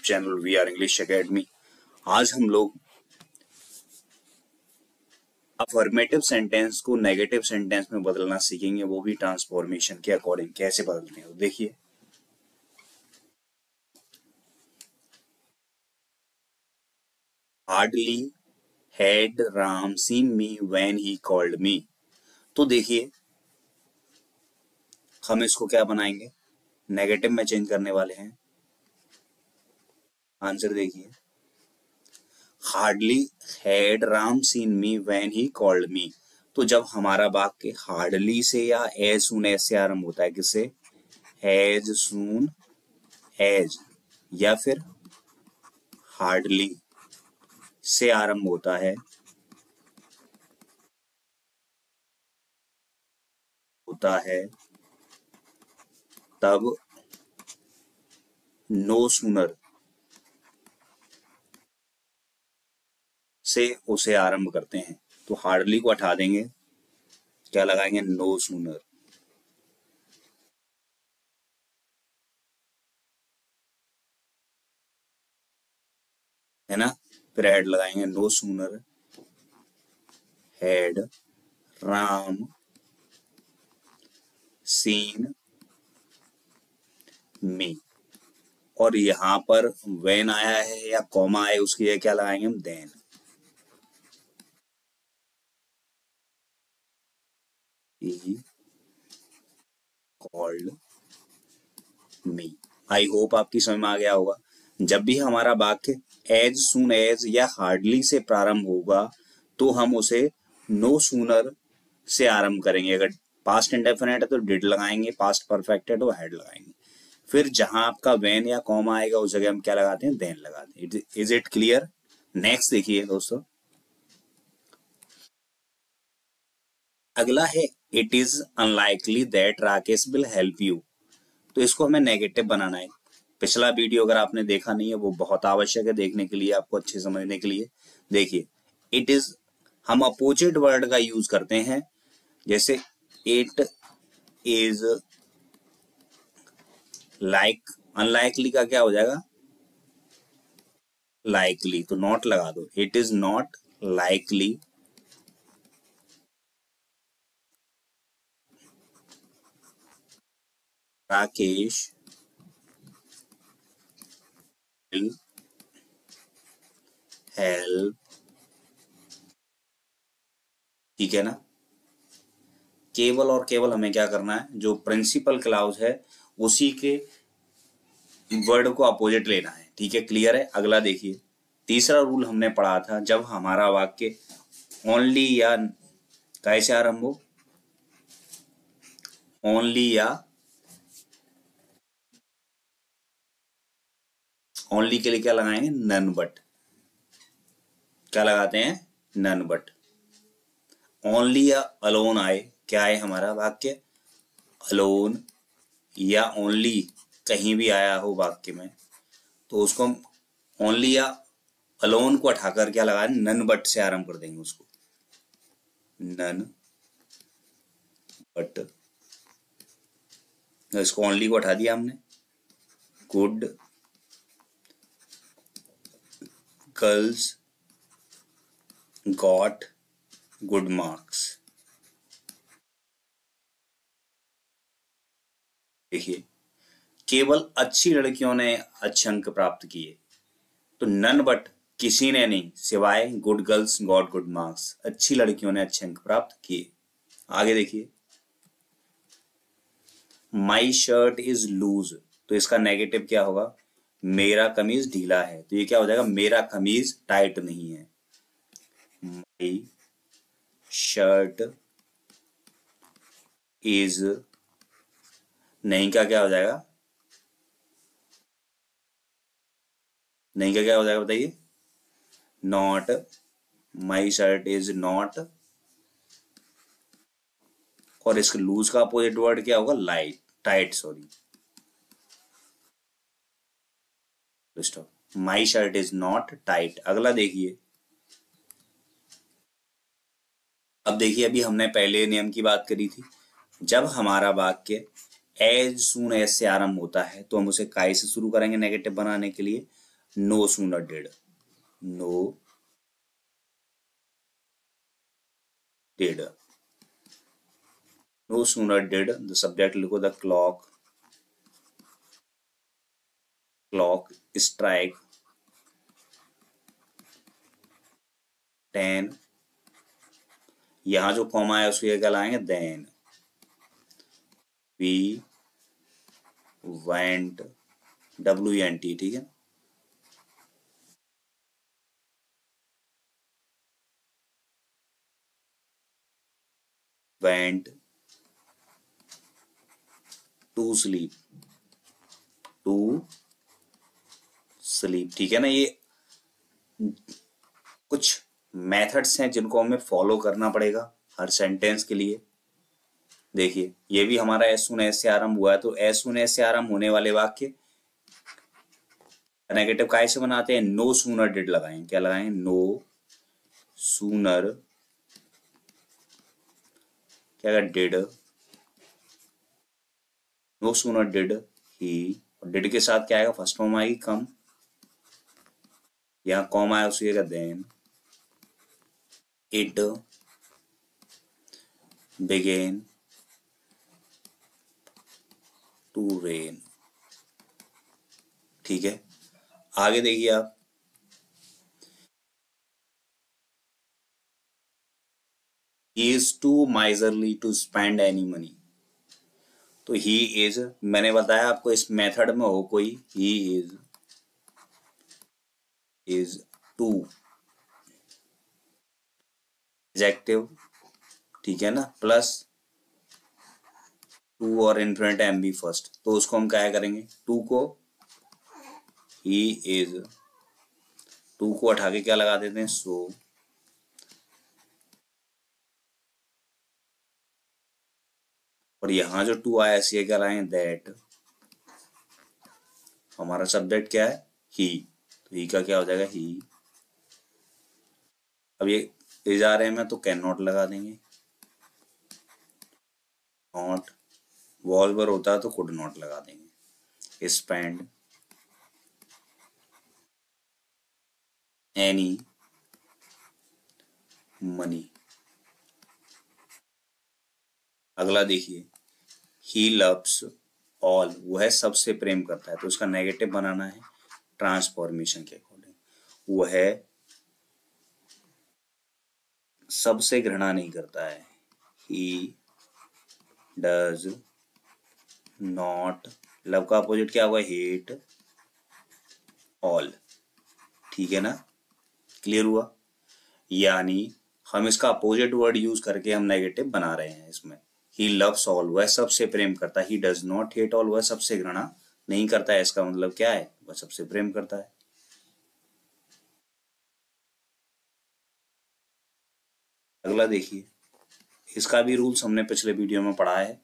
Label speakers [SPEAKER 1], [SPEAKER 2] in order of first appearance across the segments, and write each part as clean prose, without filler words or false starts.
[SPEAKER 1] Channel we are English academy. आज हम लोग अफर्मेटिव सेंटेंस को नेगेटिव सेंटेंस में बदलना सीखेंगे, वो भी ट्रांसफॉर्मेशन के अकॉर्डिंग। कैसे बदलते हैं देखिए। Hardly had Ram seen me when he called मी। तो देखिए हम इसको क्या बनाएंगे, नेगेटिव में चेंज करने वाले हैं। आंसर देखिए, hardly had Ram seen me when he called मी। तो जब हमारा वाक्य हार्डली से या एज सून एज से आरंभ होता है, किससे? एज सून एज या फिर हार्डली से आरंभ होता है तब नो सूनर से उसे आरंभ करते हैं। तो हार्डली को हटा देंगे, क्या लगाएंगे? No sooner. है ना? फिर हेड लगाएंगे, no sooner had Ram seen me. और यहां पर व्हेन आया है या कॉमा है, उसकी जगह क्या लगाएंगे हम? Then. He called me. I hope आपकी समझ में आ गया होगा। जब भी हमारा वाक्य एज सून एज या हार्डली से प्रारंभ होगा तो हम उसे नो सूनर से आरंभ करेंगे। अगर पास्ट इंडेफिनिट है तो डिड लगाएंगे, पास्ट परफेक्ट है तो हैड लगाएंगे। फिर जहां आपका वेन या कॉमा आएगा उस जगह हम क्या लगाते हैं? देन लगाते हैं। Is it clear? नेक्स्ट देखिए दोस्तों, अगला है it is unlikely that Rakesh will help you. तो इसको हमें नेगेटिव बनाना है। पिछला वीडियो अगर आपने देखा नहीं है वो बहुत आवश्यक है देखने के लिए, आपको अच्छे समझने के लिए। देखिए, इट इज हम अपोजिट वर्ड का यूज करते हैं। जैसे इट इज लाइक, अनलाइकली का क्या हो जाएगा? लाइकली। तो नॉट लगा दो, it is not likely Rakesh will help. ठीक है ना? केवल और केवल हमें क्या करना है, जो प्रिंसिपल क्लाउज है उसी के वर्ड को अपोजिट लेना है। ठीक है, क्लियर है? अगला देखिए, तीसरा रूल हमने पढ़ा था, जब हमारा वाक्य ओनली या कैसे आरंभ हो, ओनली या ओनली के लिए क्या लगाएंगे? None but. क्या लगाते हैं? None but. ओनली या अलोन आए, क्या है हमारा वाक्य? अलोन या ओनली कहीं भी आया हो वाक्य में तो उसको हम ओनली या अलोन को हटाकर क्या लगाए? नन बट से आरंभ कर देंगे उसको। None but. इसको ओनली को हटा दिया हमने। Good girls got good marks. देखिए, केवल अच्छी लड़कियों ने अच्छे अंक प्राप्त किए। तो नन बट किसी ने नहीं, सिवाय good girls got good marks, अच्छी लड़कियों ने अच्छे अंक प्राप्त किए। आगे देखिए, माई शर्ट इज लूज। तो इसका नेगेटिव क्या होगा? मेरा कमीज ढीला है। तो ये क्या हो जाएगा? मेरा कमीज टाइट नहीं है। माई शर्ट इज, नहीं का क्या हो जाएगा? नहीं का क्या हो जाएगा बताइए? Not. My shirt is not. और इसके लूज का अपोजिट वर्ड क्या होगा? Light, tight, sorry. My shirt is not tight. अगला देखिए, अब देखिए, अभी हमने पहले नियम की बात करी थी, जब हमारा वाक्य एज सून एज से आरंभ होता है तो हम उसे काय से शुरू करेंगे नेगेटिव बनाने के लिए। No sooner did, no did, no sooner did the subject लिखो द क्लॉक, क्लॉक स्ट्राइक 10, यहाँ जो कॉमा है उसको ये क्या लाएंगे, देन वी वेंट, WENT, ठीक है। Went to sleep, to sleep, ठीक है ना। ये कुछ मेथड्स हैं जिनको हमें फॉलो करना पड़ेगा हर सेंटेंस के लिए। देखिए ये भी हमारा एस सुन एस से आरंभ हुआ है, तो एस सुन एस से आरंभ होने वाले वाक्य नेगेटिव काय से बनाते हैं, नो सूनर डिड लगाएंगे, क्या लगाएंगे, नो सूनर क्या did, no sooner did he, did के साथ क्या आएगा, फर्स्ट फॉर्म आएगी कम, यहाँ कॉम आया उसी का then it began to rain, ठीक है। आगे देखिए आप, he is too miserly to spend any money, तो ही इज, मैंने बताया आपको इस मेथड में हो कोई, ही इज टू एडजेक्टिव, ठीक है ना, प्लस टू और इन्फिनिट एम बी फर्स्ट, तो उसको हम क्या करेंगे, टू को ही इज, टू को उठा के क्या लगा देते हैं, सो, और यहां जो टू आया ऐसे क्या लाएंगे, दैट, हमारा सब्जेक्ट क्या है, ही, तो ही का क्या हो जाएगा, ही। अब ये इज आ रहे हैं तो कैन नॉट लगा देंगे, नॉट, वॉल पर होता है तो कुड नॉट लगा देंगे, स्पेंड एनी मनी। अगला देखिए, ही लव्स ऑल, वह सबसे प्रेम करता है, तो उसका नेगेटिव बनाना है ट्रांसफॉर्मेशन के अकॉर्डिंग, वह सबसे घृणा नहीं करता है, ही डज नॉट, लव का अपोजिट क्या हुआ, हेट ऑल, ठीक है ना, क्लियर हुआ। यानी हम इसका अपोजिट वर्ड यूज करके हम नेगेटिव बना रहे हैं इसमें, ही लव्स ऑल, वह सबसे प्रेम करता है, ही डज नॉट हेट ऑल, वह सबसे घृणा नहीं करता है, इसका मतलब क्या है, वह सबसे प्रेम करता है। अगला देखिए, इसका भी रूल्स हमने पिछले वीडियो में पढ़ा है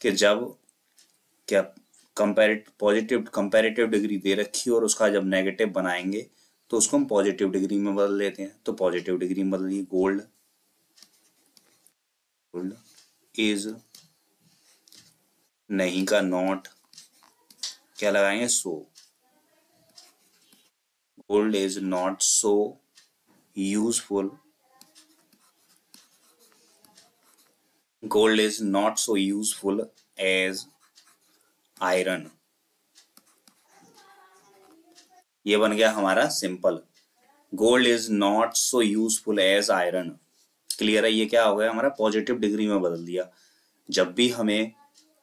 [SPEAKER 1] कि जब क्या पॉजिटिव कंपैरेटिव डिग्री दे रखी और उसका जब नेगेटिव बनाएंगे तो उसको हम पॉजिटिव डिग्री में बदल देते हैं, तो पॉजिटिव डिग्री में बदलिए, गोल्ड, गोल्ड इज, नहीं का नॉट, क्या लगाएंगे, so, gold is not so useful, gold is not so useful as iron, ये बन गया हमारा simple, gold is not so useful as iron, clear है, ये क्या हो गया हमारा पॉजिटिव डिग्री में बदल दिया। जब भी हमें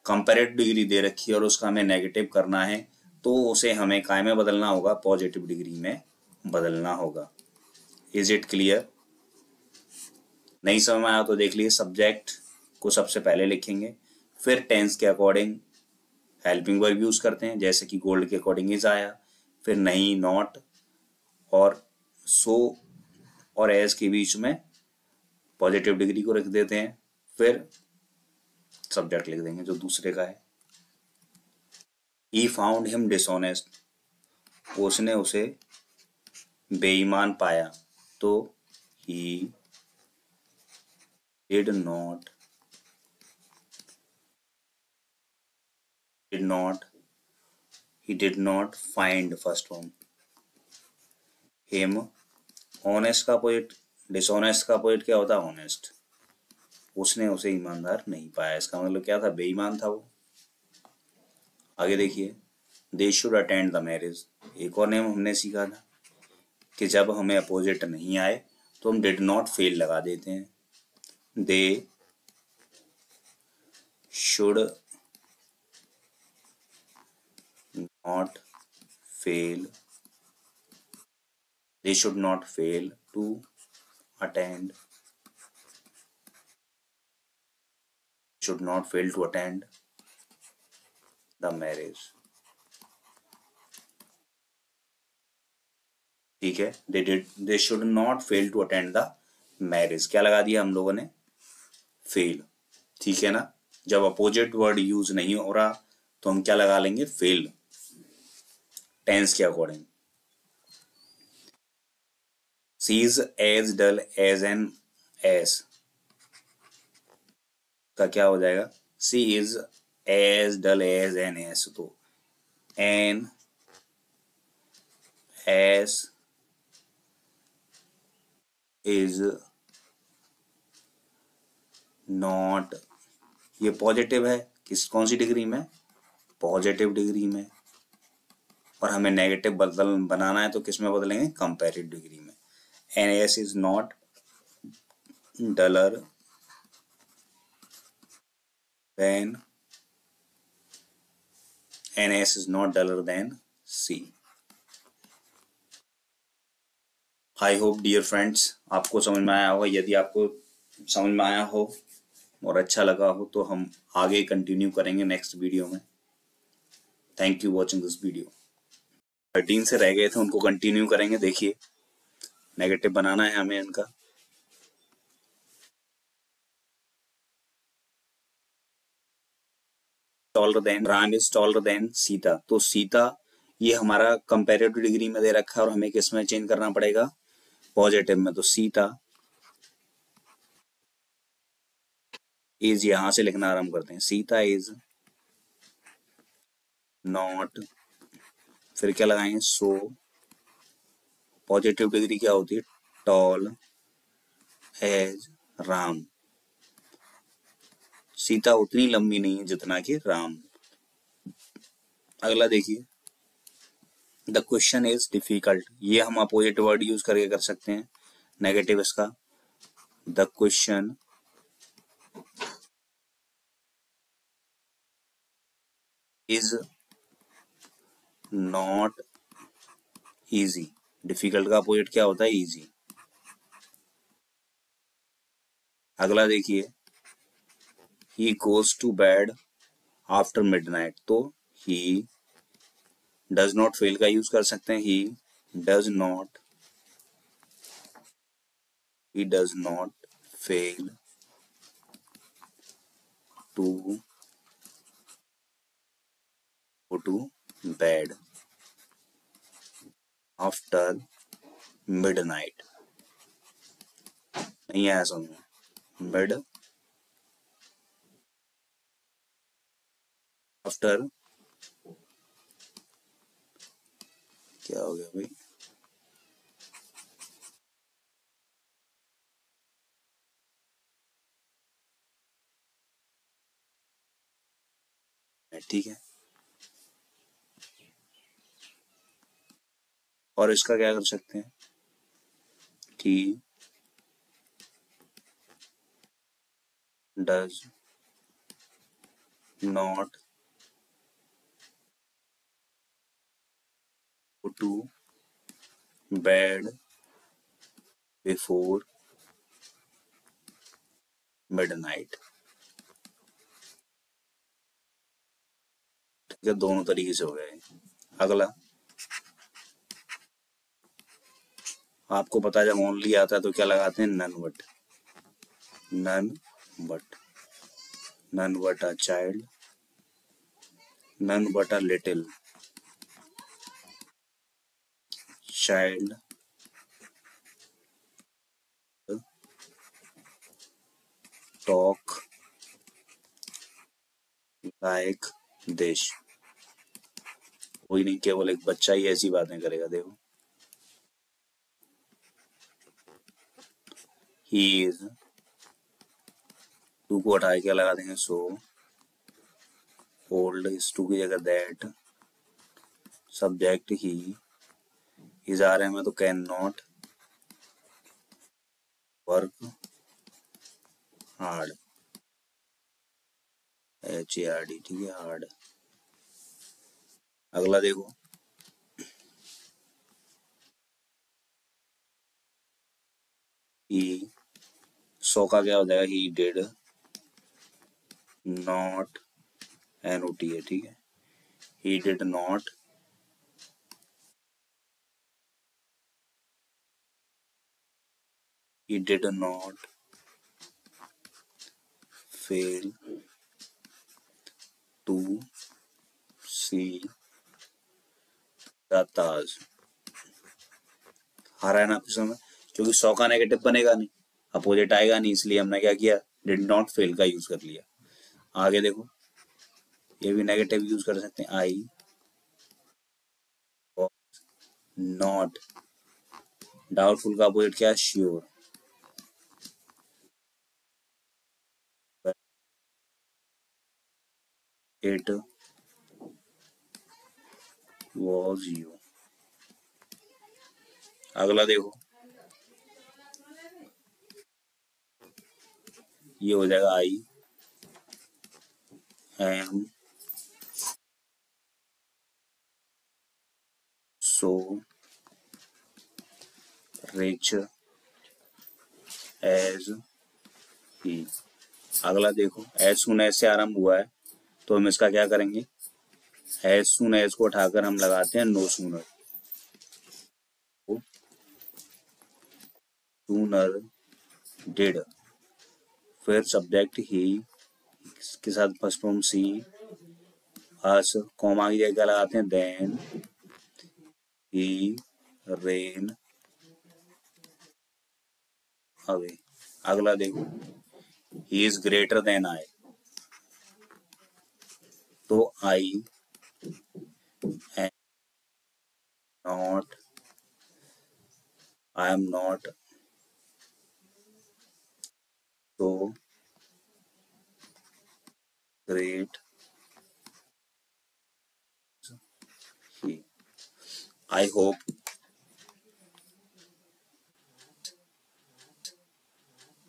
[SPEAKER 1] कंपैरेटिव डिग्री दे रखी है और उसका हमें नेगेटिव करना है तो उसे हमें काय में बदलना होगा, पॉजिटिव डिग्री में बदलना होगा। Is it clear? नहीं समझ में आया तो देख लीजिए, सब्जेक्ट को सबसे पहले लिखेंगे, फिर टेंस के अकॉर्डिंग हेल्पिंग वर्ब यूज करते हैं, जैसे कि गोल्ड के अकॉर्डिंग इज आया, फिर नहीं, नॉट और सो और एज के बीच में पॉजिटिव डिग्री को रख देते हैं, फिर सब्जेक्ट लिख देंगे जो दूसरे का है। He found him dishonest, उसने उसे बेईमान पाया, तो he did not he did not find, first form him. Honest का अपोजिट, डिसऑनेस्ट का अपोजिट क्या होता है? ऑनेस्ट। उसने उसे ईमानदार नहीं पाया, इसका मतलब क्या था? बेईमान था वो। आगे देखिए, they should attend the marriage. एक और नियम हमने सीखा था कि जब हमें अपोजिट नहीं आए तो हम डिड नॉट फेल लगा देते हैं। They should not fail, they should not fail to attend, should not fail to attend the marriage। ठीक है, they should not fail to attend the marriage। क्या लगा दिया हम लोगों ने? फेल। ठीक है ना, जब अपोजिट वर्ड यूज नहीं हो रहा तो हम क्या लगा लेंगे? फेल, टेंस के according. C is as dull as N S का क्या हो जाएगा? C is as dull as N S, तो एन एस इज नॉट, ये पॉजिटिव है, कौन सी डिग्री में? पॉजिटिव डिग्री में। और हमें नेगेटिव बनाना है तो किस में बदलेंगे? कंपैरेटिव डिग्री में। N S is not duller than, N S is not duller than C. I hope dear friends आपको समझ में आया होगा। यदि आपको समझ में आया हो और अच्छा लगा हो तो हम आगे कंटिन्यू करेंगे नेक्स्ट वीडियो में। Thank you watching this video. 13 से रह गए थे, उनको कंटिन्यू करेंगे। देखिए, नेगेटिव बनाना है हमें इनका। Taller than, Ram is taller than Sita, तो सीता ये हमारा कंपैरेटिव डिग्री में दे रखा है और हमें किस में चेंज करना पड़ेगा? पॉजिटिव में। तो सीता इज, यहां से लिखना आरंभ करते हैं। सीता इज नॉट, फिर क्या लगाएंगे? सो। पॉजिटिव डिग्री क्या होती है? Tall as Ram. सीता उतनी लंबी नहीं है जितना कि राम। अगला देखिए, द क्वेश्चन इज डिफिकल्ट, ये हम अपोजिट वर्ड यूज करके कर सकते हैं नेगेटिव इसका। The question is not easy. Difficult का अपोजिट क्या होता है? इजी। अगला देखिए, he goes to bed after midnight, तो ही डज नॉट फेल का यूज कर सकते हैं। Does not he does not fail to go to bed after midnight। नहीं आया समझ में? मिड आफ्टर, क्या हो गया भाई? ठीक है, और इसका क्या कर सकते हैं? he does not go to bed before midnight। ठीक है, दोनों तरीके से हो गए। अगला, आपको पता है जब ओनली आता है तो क्या लगाते हैं? None but. None but, none but a child, none but a little child talk like this. कोई नहीं, केवल एक बच्चा ही ऐसी बातें करेगा। देखो, ही इज, टू को हटा के क्या लगा देंगे, सो, ओल्ड इज टू की जगह दैट, सब्जेक्ट ही, इज आ रहे हैं तो can not work hard, HARD, ठीक है, हार्ड। अगला देखो, ही, सो का क्या हो जाएगा, ही डिड नॉट, NOT है, ठीक है, he did not he did not fail to see the Taj। आ रहा है ना आपके समझ, क्योंकि 100 का नेगेटिव बनेगा नहीं, अपोजिट आएगा नहीं, इसलिए हमने क्या किया, डिड नॉट फेल का यूज कर लिया। आगे देखो, ये भी नेगेटिव यूज कर सकते हैं, आई नॉट, डाउटफुल का अपोजिट क्या है, श्योर, इट वॉज यू। अगला देखो, ये हो जाएगा, I am so rich as he. अगला देखो, एज सुन एज से आरंभ हुआ है, तो हम इसका क्या करेंगे, एज सुन एज को उठाकर हम लगाते हैं नो सूनर, सूनर डिड, फिर सब्जेक्ट ही के साथ फर्स्ट फॉर्म सी, अस, कॉमा की जगह लगाते हैं देन, ही रेन अवे। अगला देखो, he is greater than I, तो I am not, I am not so great he। I hope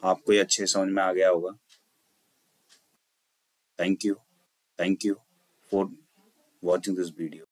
[SPEAKER 1] आपको ये अच्छे समझ में आ गया होगा। Thank you, thank you for watching this video.